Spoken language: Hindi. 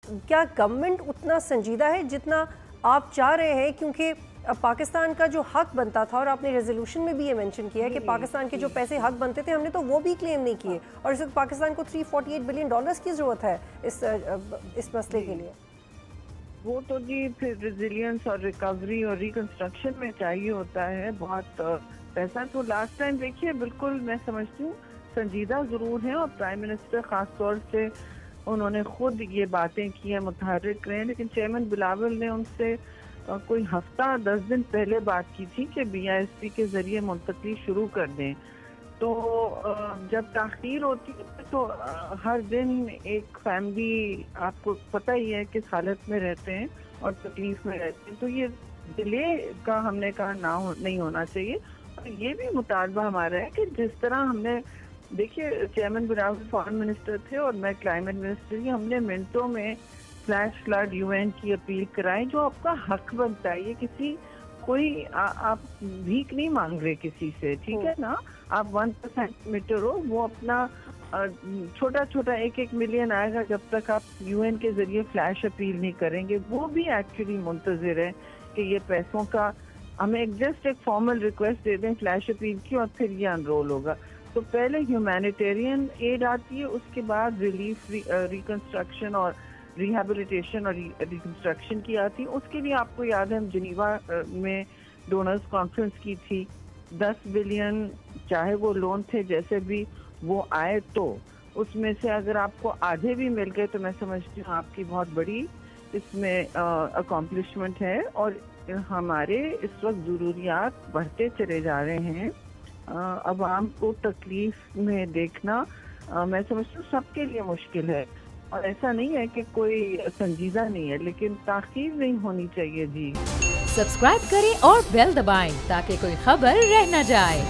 क्या गवर्नमेंट उतना संजीदा है जितना आप चाह रहे हैं? क्योंकि पाकिस्तान का जो हक बनता था, और आपने रेजोल्यूशन में भी ये मेंशन किया है कि पाकिस्तान के जो पैसे हक बनते थे हमने तो वो भी क्लेम नहीं किए, और इस वक्त पाकिस्तान को $348 बिलियन की ज़रूरत है इस मसले के लिए। वो तो जी फिर रेजिलियंस और रिकवरी और रिकंस्ट्रक्शन में चाहिए होता है बहुत पैसा। तो लास्ट टाइम देखिए, बिल्कुल मैं समझती हूँ संजीदा ज़रूर है, और प्राइम मिनिस्टर ख़ास तौर से उन्होंने खुद ये बातें की हैं, मुतहर्रिक रहे हैं, लेकिन चेयरमैन बिलावल ने उनसे कोई हफ्ता 10 दिन पहले बात की थी कि BISP के ज़रिए मुंतकली शुरू कर दें। तो जब ताख़ीर होती है तो हर दिन एक फैमिली, आपको पता ही है किस हालत में रहते हैं और तकलीफ में रहते हैं, तो ये डिले का हमने कहा नहीं होना चाहिए। और ये भी मुतालबा हमारा है कि जिस तरह हमने, देखिए चेयरमैन बिलावल फॉरेन मिनिस्टर थे और मैं क्लाइमेट मिनिस्टर थी, हमने मिनटों में फ्लैश फ्लड UN की अपील कराई, जो आपका हक बनता है। ये किसी कोई आप भीख नहीं मांग रहे किसी से, ठीक है ना? आप 1% मीटर हो, वो अपना छोटा छोटा 1-1 मिलियन आएगा जब तक आप UN के जरिए फ्लैश अपील नहीं करेंगे। वो भी एक्चुअली मुंतजिर है कि ये पैसों का हमें जस्ट एक फॉर्मल रिक्वेस्ट दे दें फ्लैश अपील की, और फिर ये अनरोल होगा। तो पहले ह्यूमैनिटेरियन एड आती है, उसके बाद रिलीफ, रिकंस्ट्रक्शन और रिहैबिलिटेशन और रिकंस्ट्रक्शन की आती है। उसके लिए आपको याद है हम जिनीवा में डोनर्स कॉन्फ्रेंस की थी, 10 बिलियन चाहे वो लोन थे जैसे भी वो आए, तो उसमें से अगर आपको आधे भी मिल गए तो मैं समझती हूँ आपकी बहुत बड़ी इसमें अकॉम्प्लिशमेंट है। और हमारे इस वक्त ज़रूरियात बढ़ते चले जा रहे हैं। अवाम को तकलीफ में देखना मैं समझती हूँ सबके लिए मुश्किल है, और ऐसा नहीं है कि कोई संजीदा नहीं है, लेकिन ताख़ीर नहीं होनी चाहिए जी। सब्सक्राइब करें और बेल दबाएं ताकि कोई खबर रह न जाए।